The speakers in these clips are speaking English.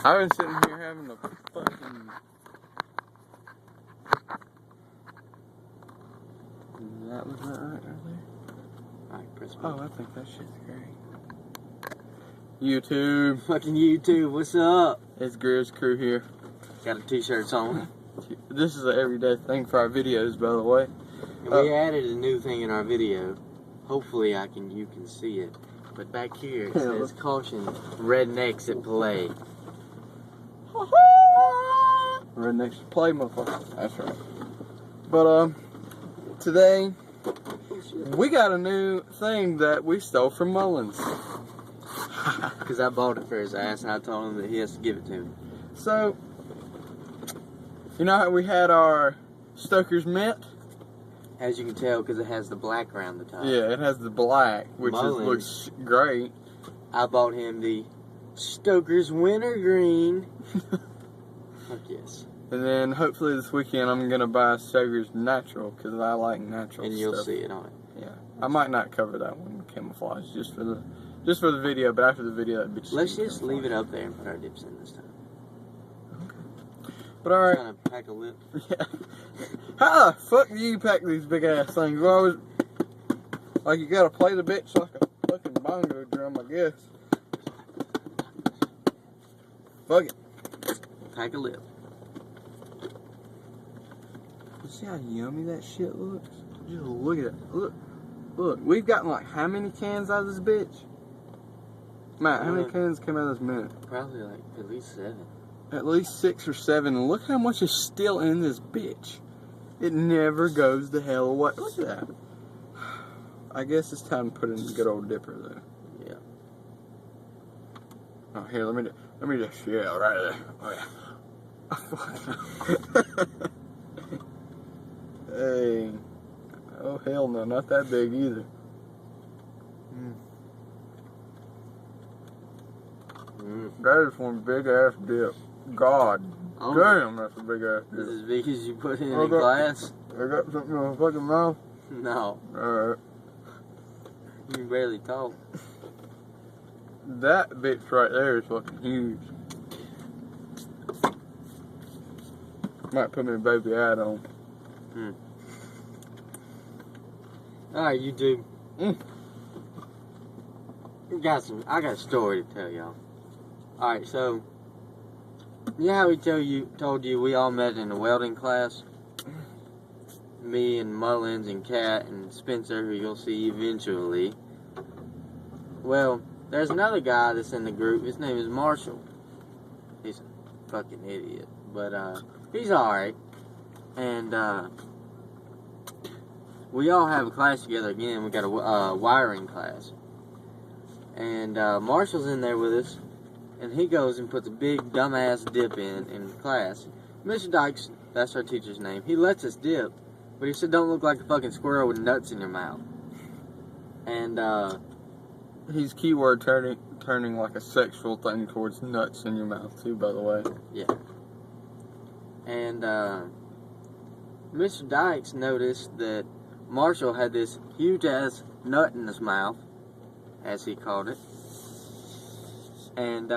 I've been sitting here having a fucking... Was that right there? Alright, press Oh, I think that shit's great. YouTube. Fucking YouTube, what's up? It's Greer's Crew here. Got our t-shirts on. This is an everyday thing for our videos, by the way. And we added a new thing in our video. Hopefully you can see it. But back here it says, caution, rednecks at play. Rednecks at play, motherfucker. That's right. But, today, we got a new thing that we stole from Mullins. Because I bought it for his ass and I told him that he has to give it to me. So, you know how we had our Stokers mint? As you can tell, because it has the black around the top. Yeah, it has the black, which looks great. I bought him the Stokers wintergreen. Fuck yes. And then hopefully this weekend I'm gonna buy Stokers natural because I like natural. And you'll stuff. see it on it. Yeah, I might not cover that one with camouflage just for the video, but after the video that'd be just. Let's just leave it up there and put our dips in this time. But alright. Trying to pack a lip. Yeah. How the fuck do you pack these big ass things? You always, like you gotta play the bitch like a fucking bongo drum, I guess. Fuck it. Pack a lip. You see how yummy that shit looks? Just look at it. Look. We've gotten like how many cans out of this bitch? Matt, how many cans came out of this mint? Probably like at least 7. At least 6 or 7. And look how much is still in this bitch. It never goes to hell away. Look at that. I guess it's time to put in the good old dipper though. Yeah. Oh, here, let me just, yeah, right there. Oh, yeah. Hey. Oh, hell no, not that big either. That is one big ass dip. God damn, that's a big ass dip. Is it as big as you put in a glass? I got something in my fucking mouth. No. Alright. You can barely talk. That bitch right there is fucking huge. Might put me a baby ad on. Alright, YouTube. I got a story to tell y'all. Alright, so yeah, how we told you we all met in a welding class. Me and Mullins and Kat and Spencer, who you'll see eventually. Well, there's another guy that's in the group. His name is Marshall. He's a fucking idiot, but he's alright. And we all have a class together again. We got a wiring class. And Marshall's in there with us. And he goes and puts a big dumbass dip in class. Mr. Dykes, that's our teacher's name, he lets us dip. But he said, don't look like a fucking squirrel with nuts in your mouth. And he's keyword turning like a sexual thing towards nuts in your mouth too, by the way. Yeah. And Mr. Dykes noticed that Marshall had this huge ass nut in his mouth, as he called it. And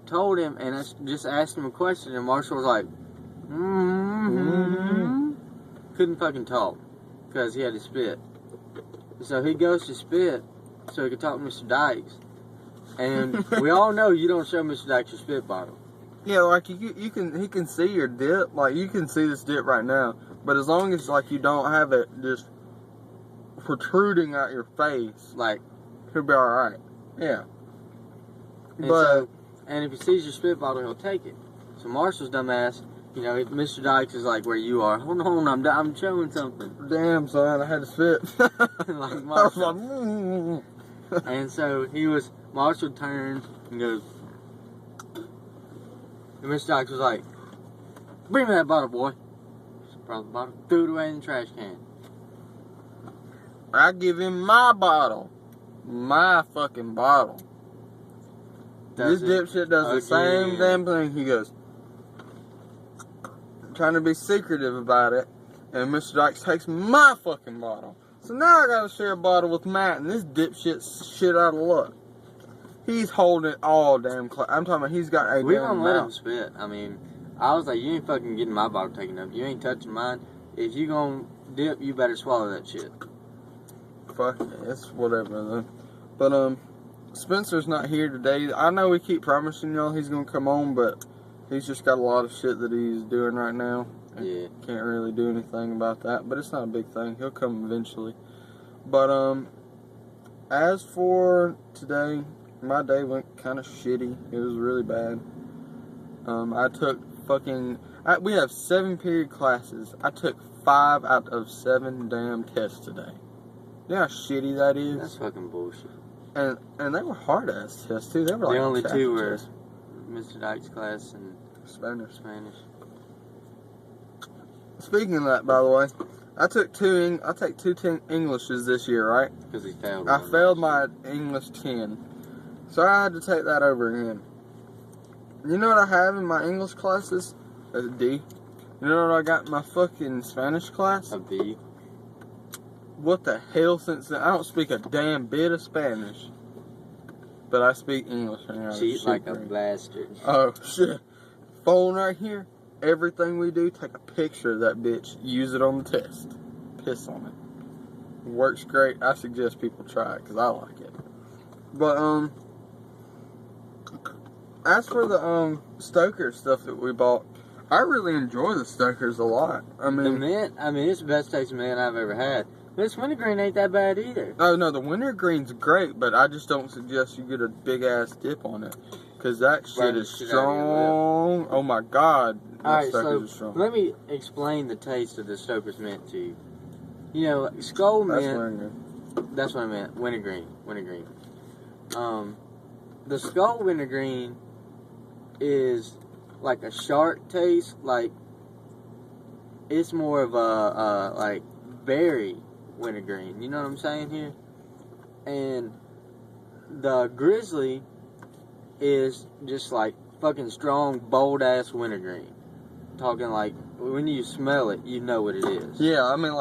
told him, and just asked him a question, and Marshall was like, couldn't fucking talk, because he had to spit. So he goes to spit, so he could talk to Mr. Dykes. And we all know you don't show Mr. Dykes your spit bottle. Yeah, like he can see your dip, like you can see this dip right now, but as long as like you don't have it just protruding out your face, like he'll be alright. Yeah. And if he sees your spit bottle, he'll take it. So Marshall's dumbass, you know, Mr. Dykes is like where you are. Hold on, I'm showing something. Damn, son, I had to spit. Like Marshall. And so Marshall turned and goes, and Mr. Dykes was like, bring me that bottle, boy. Brought the bottle, threw it away in the trash can. I give him my bottle. My fucking bottle. This dipshit does the same damn thing. He goes, trying to be secretive about it, and Mr. Dykes takes my fucking bottle. So now I gotta share a bottle with Matt, and this dipshit shit out of luck. He's holding all damn class. I'm talking about he's got a We damn don't let him mouth. spit. I mean, I was like, you ain't fucking getting my bottle taken up. You ain't touching mine. If you gonna dip, you better swallow that shit. Fuck it, it's whatever then. But Spencer's not here today. I know we keep promising y'all he's gonna come on, but he's just got a lot of shit that he's doing right now. Yeah. Can't really do anything about that, but it's not a big thing. He'll come eventually. But as for today, my day went kind of shitty. It was really bad. I took we have 7 period classes. I took 5 out of 7 damn tests today. You know how shitty that is? That's fucking bullshit. And they were hard ass tests too. They were like The only 2 were tests. Mr. Dyke's class and Spanish. Speaking of that, by the way, I take 2 Englishes this year, right? Because he failed. I failed my English 10. So I had to take that over again. You know what I have in my English classes? A D. You know what I got in my fucking Spanish class? A B. What the hell, since then? I don't speak a damn bit of Spanish. But I speak English. Cheat like a bastard. Oh, shit. Phone right here. Everything we do, take a picture of that bitch. Use it on the test. Piss on it. Works great. I suggest people try it because I like it. But, as for the, Stokers stuff that we bought, I really enjoy the Stokers a lot. The mint, it's the best tasting mint I've ever had. This wintergreen ain't that bad either. Oh, no, the wintergreen's great, but I just don't suggest you get a big-ass dip on it. Because that shit is strong. Oh, my God. Alright, so let me explain the taste of the Stokers mint to you. You know, Skull mint... That's what I meant. Wintergreen. The Skull wintergreen is like a sharp taste. Like, it's more of a like, berry wintergreen. You know what I'm saying here? And the Grizzly is just like fucking strong, bold ass wintergreen. Talking like when you smell it, you know what it is. Yeah, I mean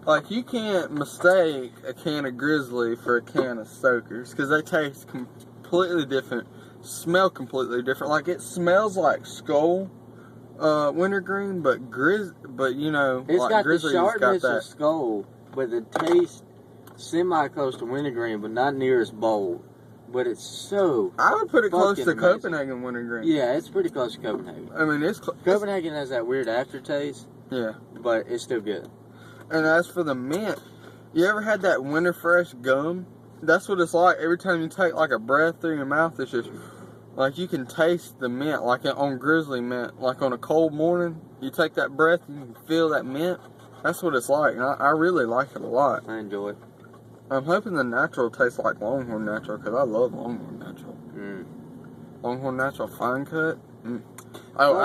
like you can't mistake a can of Grizzly for a can of Stokers because they taste completely different, smell completely different. Like it smells like Skull wintergreen, but you know, it's like got Grizzly's the sharpness got that. of Skull, but the taste semi close to wintergreen, but not near as bold. But it's so. I would put it close to amazing. Copenhagen wintergreen. Yeah, it's pretty close to Copenhagen. I mean, Copenhagen has that weird aftertaste. Yeah. But it's still good. And as for the mint, you ever had that winter fresh gum? That's what it's like. Every time you take like a breath through your mouth, it's just like you can taste the mint, like on Grizzly mint. Like on a cold morning, you take that breath and you can feel that mint. That's what it's like. And I really like it a lot. I enjoy it. I'm hoping the natural tastes like Longhorn Natural because I love Longhorn Natural. Longhorn Natural fine cut. Oh,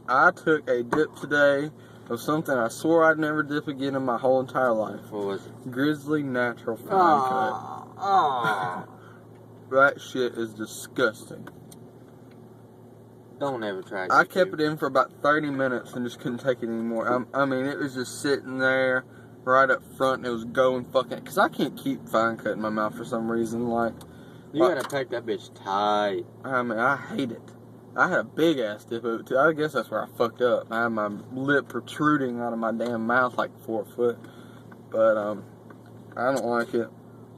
I took a dip today of something I swore I'd never dip again in my whole entire life. What was it? Grizzly Natural fine cut. That shit is disgusting. Don't ever try it. I kept it in for about 30 minutes and just couldn't take it anymore. I mean, it was just sitting there right up front and it was going fucking... Because I can't keep fine cut in my mouth for some reason. You gotta pack that bitch tight. I mean, I hate it. I had a big ass dip of it too. I guess that's where I fucked up. I had my lip protruding out of my damn mouth like 4 foot. But, I don't like it.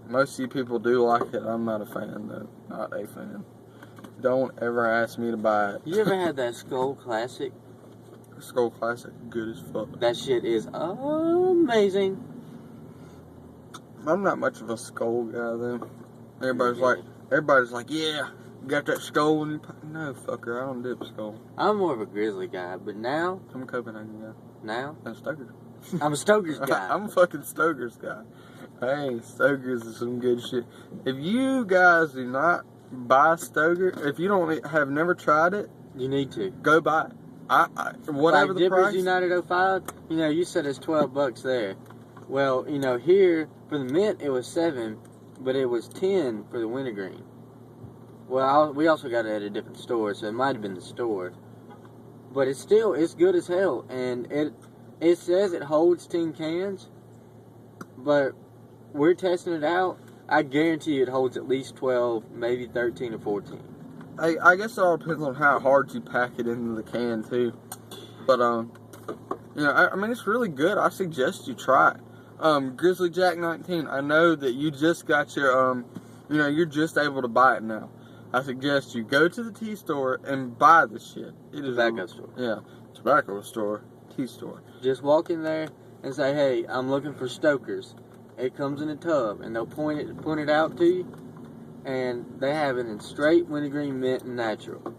Most of you people do like it. I'm not a fan, though. Not a fan. Don't ever ask me to buy it. You ever had that Skull Classic? Skull Classic, good as fuck. That shit is amazing. I'm not much of a Skull guy, though. Everybody's like, yeah, you got that Skull in your pocket? No, fucker, I don't dip Skull. I'm more of a Grizzly guy, but now... I'm a Copenhagen guy. Now? I'm Stokers. I'm a Stokers guy. I'm a fucking Stokers guy. Hey, Stokers is some good shit. If you guys do not buy Stokers, if you don't have never tried it, you need to go buy it. Whatever like the price. Dippers United 05, you said it's $12 there. Well, here for the mint it was $7, but it was $10 for the wintergreen. Well, we also got it at a different store, so it might have been the store. But it's good as hell, and it says it holds 10 cans, but we're testing it out, I guarantee you it holds at least 12, maybe 13 or 14. I guess it all depends on how hard you pack it into the can too. But you know, I mean, it's really good. I suggest you try it. Grizzly Jack 19. I know that you just got your you know, you're just able to buy it now. I suggest you go to the tea store and buy the shit. It is Tobacco store. Yeah, tobacco store, tea store. Just walk in there and say, "Hey, I'm looking for Stokers." It comes in a tub, and they'll point it out to you, and they have it in straight, wintergreen, mint, and natural.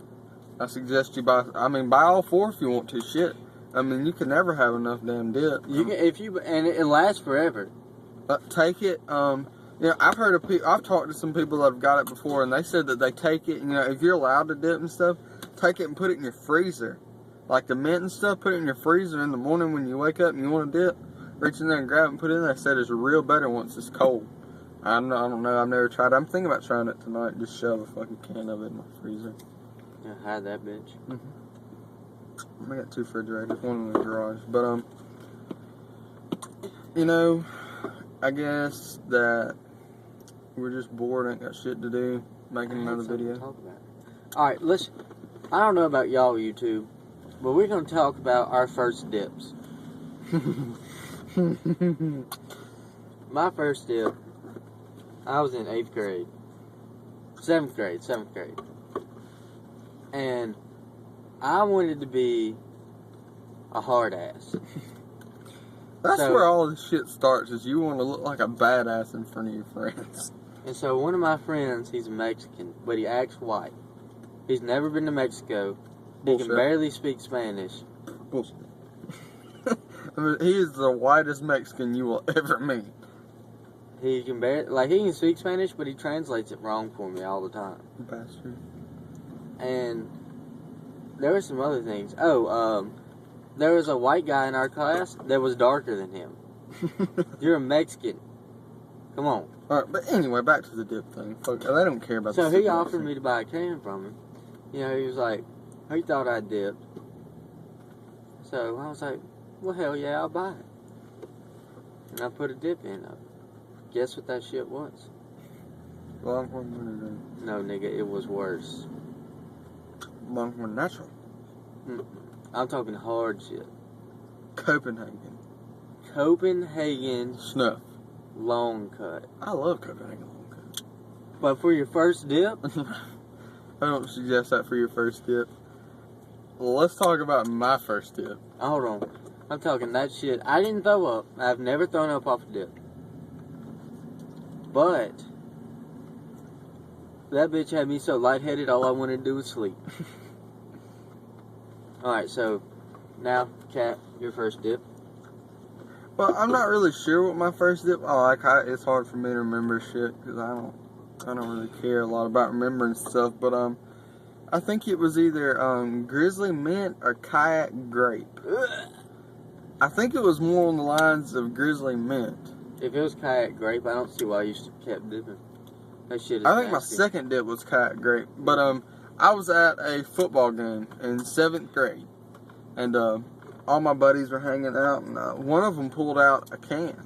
I suggest you buy. I mean, buy all 4 if you want to. Shit. I mean, you can never have enough damn dip. You can, and it lasts forever. Take it. You know, I've heard of people. I've talked to some people that have got it before, and they said that they take it. You know, if you're allowed to dip and stuff, take it and put it in your freezer, like the mint and stuff. Put it in your freezer in the morning when you wake up and you want to dip. Reach in there and grab it and put it in there. They said it's real better once it's cold. I don't know. I've never tried it. I'm thinking about trying it tonight. Just shove a fucking can of it in my freezer. Yeah, hide that bitch. I got 2 refrigerators, one in the garage. But you know, I guess that we're just bored, ain't got shit to do, making another video. Alright, listen. I don't know about y'all YouTube, but we're gonna talk about our first dips. My first dip, I was in 8th grade. 7th grade. And I wanted to be a hard ass. That's where all this shit starts, is you want to look like a badass in front of your friends. And so one of my friends, he's Mexican, but he acts white. He's never been to Mexico. Bullshit. He can barely speak Spanish. Bullshit. I mean, he is the whitest Mexican you will ever meet. He can barely, he can speak Spanish, but he translates it wrong for me all the time. Bastard. And there were some other things. There was a white guy in our class that was darker than him. You're a Mexican. Come on. Alright, but anyway, back to the dip thing. Fuck, they don't care about So the he offered me to buy a can from him. You know, he was like, he thought I dipped. So I was like, well, hell yeah, I'll buy it. And I put a dip in it. Guess what that shit was? Longhorn wintergreen. No, nigga, it was worse. Longhorn natural. I'm talking hard shit. Copenhagen. Copenhagen Snuff. long cut. I love Copenhagen long cut. But for your first dip? I don't suggest that for your first dip. Well, let's talk about my first dip. Hold on. I'm talking that shit. I didn't throw up. I've never thrown up off a dip. But that bitch had me so lightheaded, all I wanted to do was sleep. Alright, so now, Kat, your first dip. Well, I'm not really sure what my first dip. It's hard for me to remember shit because I don't really care a lot about remembering stuff. But I think it was either Grizzly Mint or Kayak Grape. I think it was more on the lines of Grizzly Mint. If it was Kayak Grape, I don't see why you kept dipping. That shit is I think nasty. my second dip was Kayak Grape. But I was at a football game in 7th grade, and all my buddies were hanging out, and one of them pulled out a can.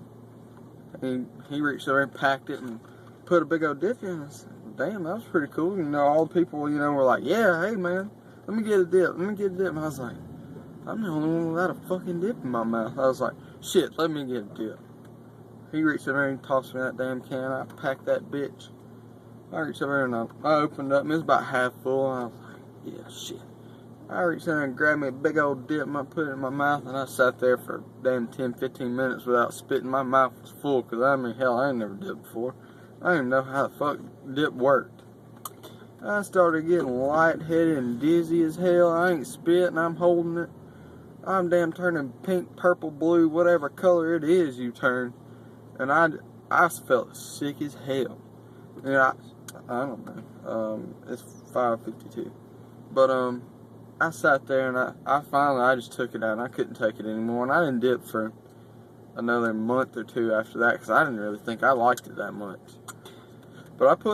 He reached over and packed it and put a big old dip in. I said, damn, that was pretty cool. You know, all the people, you know, were like, yeah, hey, man, let me get a dip. And I was like, I'm the only one without a fucking dip in my mouth. I was like, shit, let me get a dip. He reached over and tossed me that damn can. I packed that bitch. I reached over and I opened it up, and it was about half full. And I was like, yeah, shit. I reached in and grabbed me a big old dip, and I put it in my mouth, and I sat there for damn 10, 15 minutes without spitting. My mouth was full, because I mean, hell, I ain't never dipped before. I didn't even know how the fuck dip worked. I started getting lightheaded and dizzy as hell. I ain't spitting, I'm holding it. I'm damn turning pink, purple, blue, whatever color it is you turn. And I felt sick as hell. And I don't know. It's 5:52. But I sat there and I finally just took it out, and I couldn't take it anymore. And I didn't dip for another month or two after that because I didn't really think I liked it that much. But I put